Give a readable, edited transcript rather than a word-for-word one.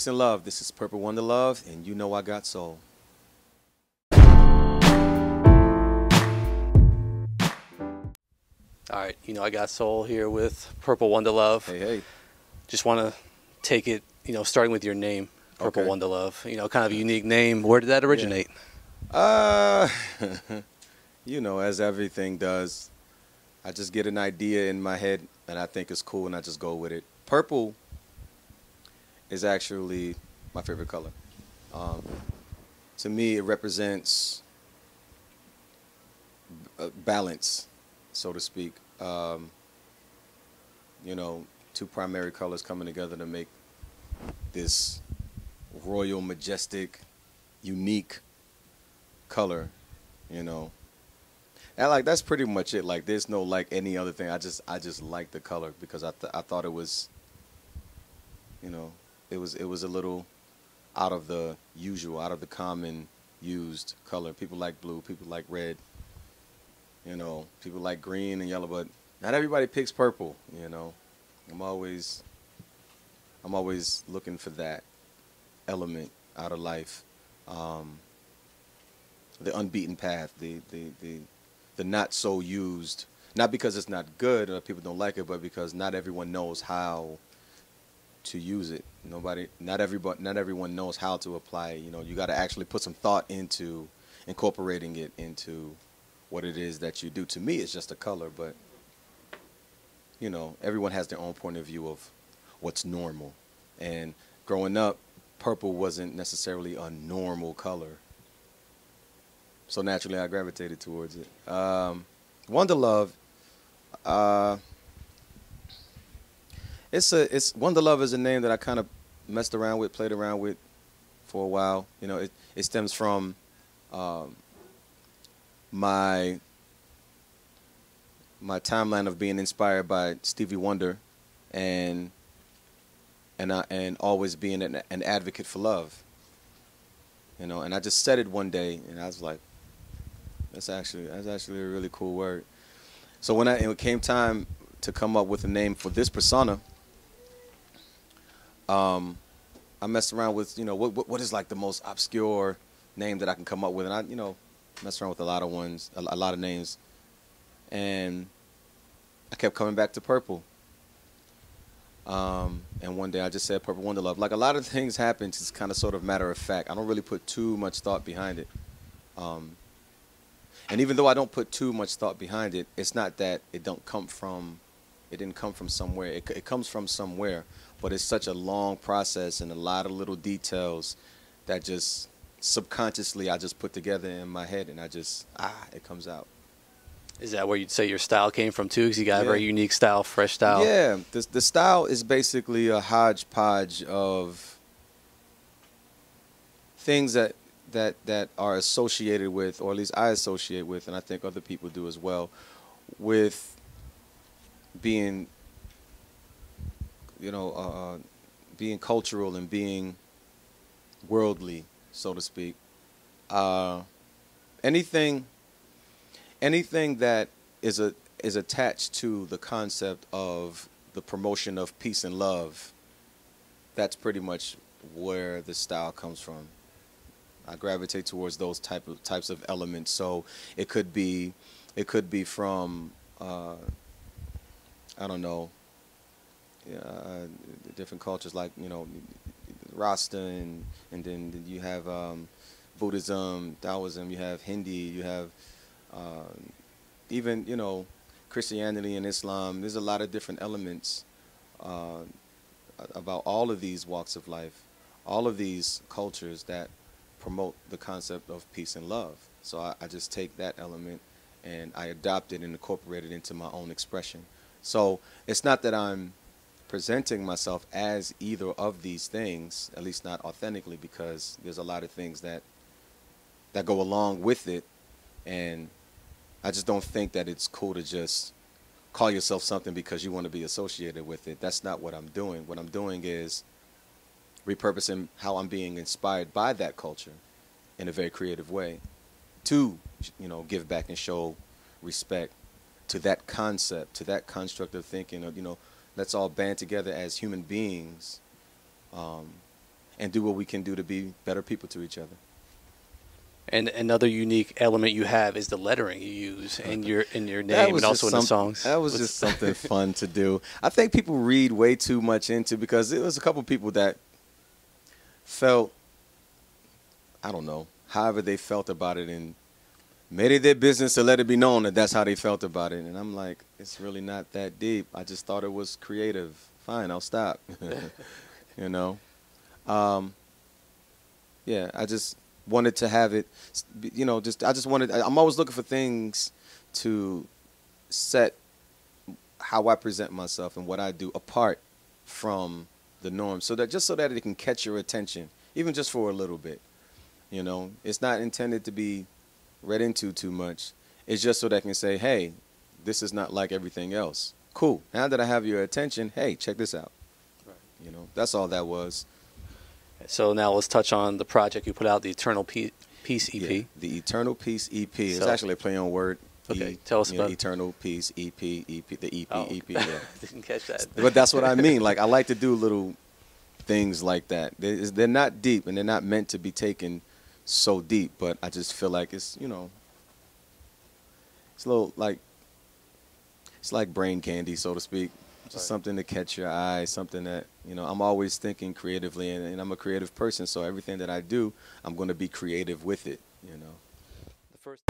peace and love. This is Purple WondaLuv, and you know I got soul. All right, you know I got soul here with Purple WondaLuv. Hey, hey. Just want to take it, starting with your name, Purple Okay. WondaLuv. Kind of a unique name. Where did that originate? As everything does, I just get an idea in my head, and I think it's cool, and I just go with it. Purple is actually my favorite color. To me, it represents balance, so to speak. Two primary colors coming together to make this royal, majestic, unique color, And that's pretty much it. Like, there's no like any other thing. I just like the color because I thought it was, it was a little out of the usual, out of the common used color. People like blue, people like red, people like green and yellow, but not everybody picks purple, I'm always looking for that element out of life. The unbeaten path, the not so used, not because it's not good or people don't like it, but because not everyone knows how to use it. Not everyone knows how to apply it. You got to actually put some thought into incorporating it into what it is that you do. To me, it's just a color, but everyone has their own point of view of what's normal. And growing up, purple wasn't necessarily a normal color. So naturally, I gravitated towards it. WondaLuv, WondaLuv is a name that I kind of messed around with, played around with for a while. It stems from my timeline of being inspired by Stevie Wonder, and always being an advocate for love. And I just said it one day, and I was like, that's actually a really cool word. So when it came time to come up with a name for this persona, I messed around with what is like the most obscure name that I can come up with, and I messed around with a lot of names, and I kept coming back to purple. And one day I just said Purple WondaLuv. Like, a lot of things happen, it's kind of sort of matter of fact. I don't really put too much thought behind it. And even though I don't put too much thought behind it, it's not that it didn't come from somewhere. It comes from somewhere, but it's such a long process and a lot of little details that just subconsciously I just put together in my head, and it comes out. Is that where you'd say your style came from too? Because you got a very unique style, fresh style. Yeah, the style is basically a hodgepodge of things that are associated with, or at least I associate with, and I think other people do as well, with being, being cultural and being worldly, so to speak. Anything that is attached to the concept of the promotion of peace and love, that's pretty much where the style comes from. I gravitate towards those types of elements. So it could be from I don't know, different cultures, like Rasta, and then you have Buddhism, Taoism, you have Hindi, you have even Christianity and Islam. There's a lot of different elements about all of these walks of life, all of these cultures that promote the concept of peace and love. So I just take that element and I adopt it and incorporate it into my own expression. So it's not that I'm presenting myself as either of these things, at least not authentically, because there's a lot of things that go along with it, and I just don't think that it's cool to just call yourself something because you want to be associated with it. That's not what I'm doing. What I'm doing is repurposing how I'm being inspired by that culture in a very creative way to, give back and show respect to that concept, to that construct of thinking of, let's all band together as human beings and do what we can do to be better people to each other. And another unique element you have is the lettering you use in your name and also in the songs. That was just something fun to do. I think people read way too much into, because it was a couple people that felt, I don't know, however they felt about it, and made it their business to let it be known that that's how they felt about it. And I'm like, it's really not that deep. I just thought it was creative. Fine, I'll stop. You know? Yeah, I just wanted to have it, you know, I'm always looking for things to set how I present myself and what I do apart from the norm, so that it can catch your attention, even just for a little bit. You know, it's not intended to be read into too much. It's just so that I can say, hey, this is not like everything else. Cool. Now that I have your attention, hey, check this out. Right. You know, that's all that was. So now let's touch on the project you put out, the Eternal Peace EP. Yeah, the Eternal Peace EP. It's actually a play on word. Okay, tell us about Eternal Peace EP, the EP, oh, EP. Yeah. Didn't catch that. But that's what I mean. Like, I like to do little things like that. They're not deep, and they're not meant to be taken so deep. But I just feel like it's, you know, it's a little like, it's like brain candy, so to speak. Just something to catch your eye, something that, you know, I'm always thinking creatively, and I'm a creative person, so everything that I do, I'm going to be creative with it, you know. The first